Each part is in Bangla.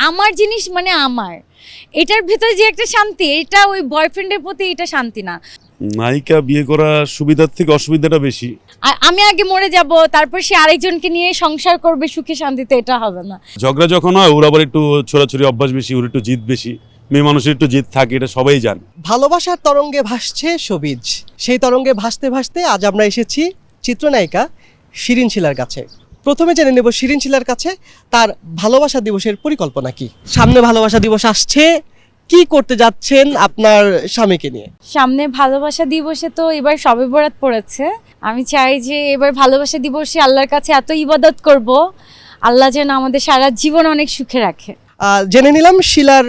আমার জিনিস মানে আমার, এটার ভেতরে যে একটা শান্তি, এটা ওই বয়ফ্রেন্ডের প্রতি এটা শান্তি না। নায়িকা বিয়ে করা সুবিধার থেকে অসুবিধাটা বেশি। আর আমি আগে মরে যাব, তারপর সে আরেকজনকে নিয়ে সংসার করবে সুখে শান্তিতে, এটা হবে না। ঝগড়া যখন হয় ওর আবার একটু ছোড়াছুড়ি অভ্যাস বেশি, ওর একটু জিদ বেশি, মেয়ে মানুষের একটু জিদ থাকে, এটা সবাই জানে। ভালোবাসার তরঙ্গে ভাসছে সবিজ, সেই তরঙ্গে ভাসতে ভাসতে আজ আমরা এসেছি চিত্রনায়িকা শিরিন শিলার কাছে। প্রথমে জেনে নেব শিরিন শিলার কাছে তার ভালোবাসা দিবসের পরিকল্পনা কি। সামনে ভালোবাসা দিবস আসছে, কি করতে যাচ্ছেন আপনার স্বামীকে নিয়ে? সামনে ভালোবাসা দিবসে তো এবার শবে বরাত পড়েছে। আমি চাই যে এবার ভালোবাসা দিবসে আল্লাহর কাছে এত ইবাদত করব, আল্লাহ যেন আমাদের সারা জীবন অনেক সুখে রাখে। জেনে নিলাম শিলার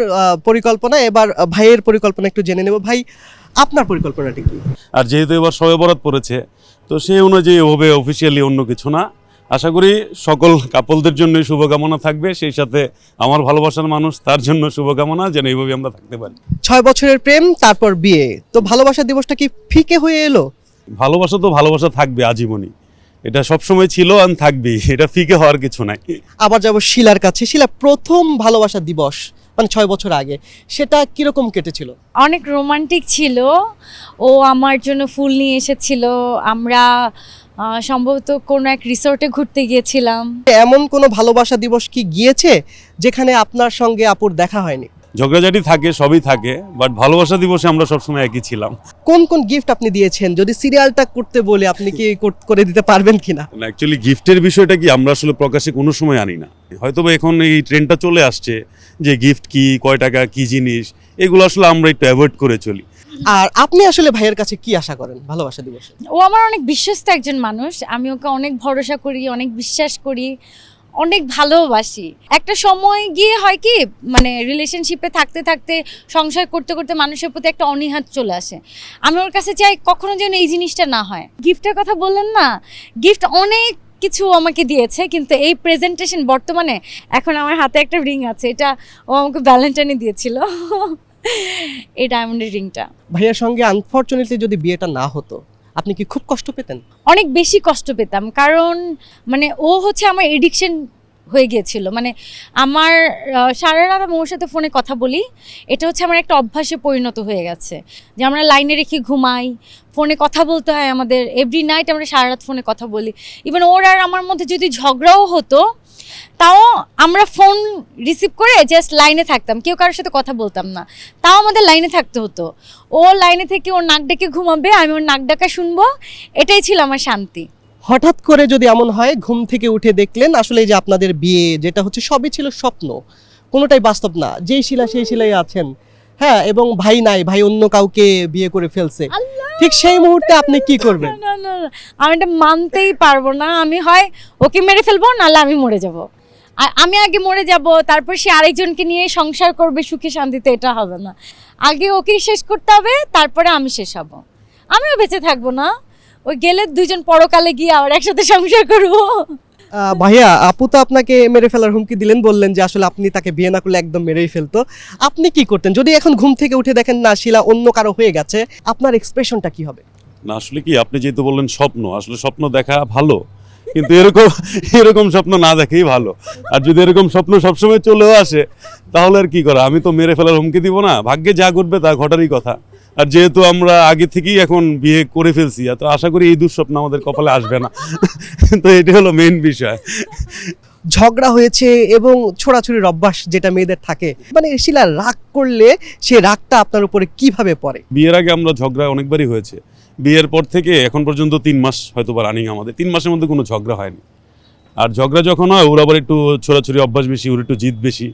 পরিকল্পনা, এবার ভাইয়ের পরিকল্পনা একটু জেনে নেব। ভাই, আপনার পরিকল্পনাটি কি? আর যেহেতু এবার শবে বরাত পড়েছে, তো সেই অনুযায়ী হবে অফিসিয়ালি অন্য কিছু না। আশা করি সকল কাপলদের জন্য শুভকামনা থাকবে, সেই সাথে আমার ভালোবাসার মানুষ তার জন্য শুভকামনা, যেন এইভাবে আমরা থাকতে পারি। 6 বছরের প্রেম, তারপর বিয়ে, তো ভালোবাসা দিবসটা কি ফিকে হয়ে এলো? ভালোবাসা তো ভালোবাসা থাকবে আজীবনই, এটা সবসময় ছিল আর থাকবেই, এটা ফিকে হওয়ার কিছু নাই। আবার যাব শিলার কাছে। শিলা, প্রথম ভালোবাসা দিবস মানে 6 বছর আগে, সেটা কিরকম কেটেছিল? অনেক রোমান্টিক ছিল। ও আমার জন্য ফুল নিয়ে এসেছিল, আমরা সম্ভবত কোনো এক রিসোর্টে ঘুরতে গিয়েছিলাম। এমন কোনো ভালোবাসা দিবস কি গিয়েছে যেখানে আপনার সঙ্গে আপুর দেখা হয়নি? ঝগড়াঝাটি থাকে, সবই থাকে, বাট ভালোবাসা দিবসে আমরা সবসময় একই ছিলাম। কোন কোন গিফট আপনি দিয়েছেন? যদি সিরিয়ালটা করতে বলে আপনি কি করে দিতে পারবেন কিনা? অ্যাকচুয়ালি গিফটের বিষয়টা কি আমরা আসলে প্রকাশে কোনো সময় আনি না। হয়তো বা এখন এই ট্রেন্ডটা চলে আসছে যে গিফট কি, কয় টাকা, কি জিনিস, এগুলো আসলে আমরা একটু অ্যাভয়েড করে চলি। আর আপনি আসলে ভাইয়ের কাছে কি আশা করেন ভালোবাসা দিবসে? ও আমার অনেক বিশ্বস্ত একজন মানুষ, আমি ওকে অনেক ভরসা করি, অনেক বিশ্বাস করি, অনেক ভালোবাসি। একটা সময় গিয়ে হয় কি, মানে রিলেশনশিপে থাকতে থাকতে, সংসার করতে করতে মানুষের প্রতি একটা অনীহা চলে আসে। আমি ওর কাছে চাই কখনো যেন এই জিনিসটা না হয়। গিফটের কথা বললেন না, গিফট অনেক কিছু আমাকে দিয়েছে, কিন্তু এই প্রেজেন্টেশন বর্তমানে এখন আমার হাতে একটা রিং আছে, এটা ও আমাকে ভ্যালেন্টাইনে দিয়েছিল। এই ডায়মন্ডের রিংটা। ভাইয়ার সঙ্গে আনফরচুনেটলি যদি বিয়েটা না হতো, আপনি কি খুব কষ্ট পেতেন? অনেক বেশি কষ্ট পেতাম, কারণ মানে ও হচ্ছে আমার এডিকশন হয়ে গিয়েছিল। মানে আমার সারা রাত আমি ওর সাথে ফোনে কথা বলি, এটা হচ্ছে আমার একটা অভ্যাসে পরিণত হয়ে গেছে যে আমরা লাইনে রেখে ঘুমাই, ফোনে কথা বলতে হয় আমাদের, এভরি নাইট আমরা সারা রাত ফোনে কথা বলি। ইভেন ওর আর আমার মধ্যে যদি ঝগড়াও হতো, তাও আমরা ফোন রিসিভ করে জাস্ট লাইনে থাকতাম, কেউ কারোর সাথে কথা বলতাম না, তাও আমাদের লাইনে থাকতে হতো। ও লাইনে থেকে ওর নাক ডেকে ঘুমাবে, আমি ওর নাক ডাকা শুনবো, এটাই ছিল আমার শান্তি। হঠাৎ করে যদি এমন হয় ঘুম থেকে উঠে দেখলেন আসলে এই যে আপনাদের বিয়ে যেটা হচ্ছে সবই ছিল স্বপ্ন, কোনোটাই বাস্তব না, যেই শিলা সেই শিলাই আছেন, হ্যাঁ, এবং ভাই নাই, ভাই অন্য কাউকে বিয়ে করে ফেলছে, ঠিক সেই মুহূর্তে আপনি কি করবেন? না না না, আমি এটা মানতেই পারবো না। আমি হয় ওকে মেরে ফেলবো, নাহলে আমি মরে যাব। আর আমি আগে মরে যাব, তারপর সে আরেকজনকে নিয়ে সংসার করবে সুখে শান্তিতে, এটা হবে না। আগে ওকে শেষ করতে হবে, তারপরে আমি শেষ হব। আমিও বেঁচে থাকবো না, ওই গেলে দুইজন পরকালে গিয়ে আবার একসাথে সংসার করবো। ভাইয়া, আপু তো আপনাকে মেরে ফেলার হুমকি দিলেন, বললেন যে আসলে আপনি তাকে বিয়ে না করলে একদম মেরেই ফেলতো। আপনি কি করতেন যদি এখন ঘুম থেকে উঠে দেখেন না শিলা অন্য কারো হয়ে গেছে? আপনার এক্সপ্রেশনটা কি হবে? না আসলে কি, আপনি যেহেতু বললেন স্বপ্ন, আসলে স্বপ্ন দেখা ভালো, কিন্তু এরকম স্বপ্ন না দেখেই ভালো। আর যদি এরকম স্বপ্ন সবসময় চলেও আসে, তাহলে আর কি করা, আমি তো মেরে ফেলার হুমকি দিব না, ভাগ্যে যা ঘটবে তা ঘটারই কথা। আর যেহেতু আমরা আগে থেকেই এখন বিয়ে করে ফেলছি, তো আশা করি এই দুঃস্বপ্ন আমাদের কপালে আসবে না। তো এটা হলো মেইন বিষয়। ঝগড়া হয়েছে এবং ছোড়াছুড়ির অভ্যাস যেটা মেয়েদের থাকে, মানে শিলা রাগ করলে সে রাগটা আপনার উপরে কিভাবে পড়ে? বিয়ের আগে আমরা ঝগড়া অনেকবারই হয়েছে, বিয়ের পর থেকে এখন পর্যন্ত 3 মাস হয়তো বা রানিং, আমাদের 3 মাসের মধ্যে কোনো ঝগড়া হয়নি। আর ঝগড়া যখন হয় ওর আবার একটু ছোড়াছুড়ি অভ্যাস বেশি, ওর একটু জিদ বেশি,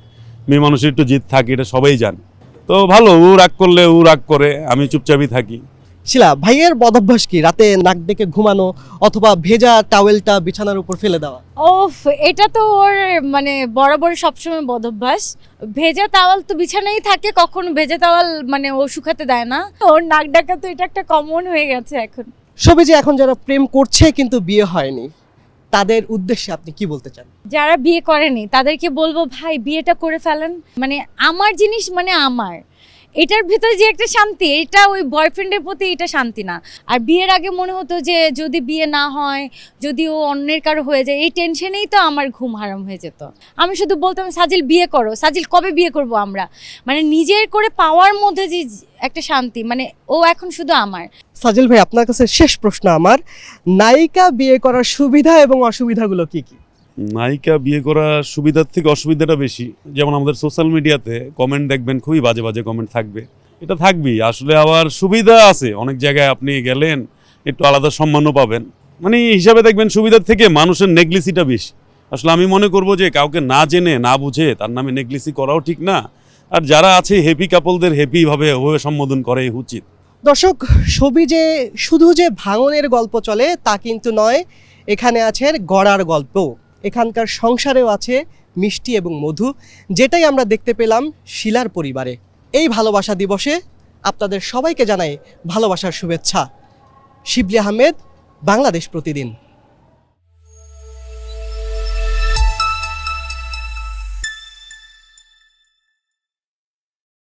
মেয়ে মানুষের একটু জিদ থাকে, এটা সবাই জানে। তো ভালো, ও রাগ করলে ও রাগ করে, আমি চুপচাপই থাকি। শিলা, ভাইয়ের বদভ্যাস কি রাতে নাক ডেকে ঘুমানো অথবা ভেজা টাওয়েলটা বিছানার উপর ফেলে দেওয়া? ওফ, এটা তো ওর মানে বরাবর সবসময় বদভ্যাস। ভেজা তাওয়াল তো বিছানায় থাকে, কখনো ভেজা তাওয়াল মানে ও শুকাতে দেয় না। ওর নাক ডাকা তো এটা একটা কমন হয়ে গেছে এখন। সবই যে এখন যারা প্রেম করছে কিন্তু বিয়ে হয়নি, তাদের উদ্দেশ্যে আপনি কি বলতে চান? যারা বিয়ে করেনি তাদেরকে বলবো, ভাই বিয়েটা করে ফেলেন। মানে আমার জিনিস মানে আমার, এটার ভিতরে যে একটা শান্তি, এটা ওই বয়ফ্রেন্ডের প্রতি এটা শান্তি না। আর বিয়ের আগে মনে হতো যে যদি বিয়ে না হয়, যদি ও অন্যের কারো হয়ে যায়, এই টেনশনেই তো আমার ঘুম হারাম হয়ে যেত। আমি শুধু বলতাম সাজিল বিয়ে করো, সাজিল কবে বিয়ে করব আমরা, মানে নিজের করে পাওয়ার মধ্যে যে একটা শান্তি, মানে ও এখন শুধু আমার। সাজিল ভাই, আপনার কাছে শেষ প্রশ্ন আমার, নায়িকা বিয়ে করার সুবিধা এবং অসুবিধাগুলো কি কি? নায়িকা বিয়ে করা সুবিধার থেকে অসুবিধাটা বেশি। যেমন আমাদের সোশ্যাল মিডিয়াতে কমেন্ট দেখবেন, খুবই বাজে বাজে কমেন্ট থাকবে, এটা থাকবেই। আসলে আবার সুবিধা আছে, অনেক জায়গায় আপনি গেলেন একটু আলাদা সম্মানও পাবেন, মানে হিসাবে দেখবেন সুবিধার থেকে মানুষের নেগলিসিটা বেশি। আসলে আমি মনে করব যে কাউকে না জেনে না বুঝে তার নামে নেগলিসি করাও ঠিক না। আর যারা আছে হ্যাপি কাপলদের হ্যাপিভাবে ওভাবে সম্বোধন করাই উচিত। দর্শক, সবিজে শুধু যে ভাঙনের গল্প চলে তা কিন্তু নয়, এখানে আছে গড়ার গল্প। এখানকার সংসারেও আছে মিষ্টি এবং মধু, যেটাই আমরা দেখতে পেলাম শিলার পরিবারে। এই ভালোবাসা দিবসে আপনাদের সবাইকে জানাই ভালোবাসার শুভেচ্ছা। শিবলি আহমেদ, বাংলাদেশ প্রতিদিন।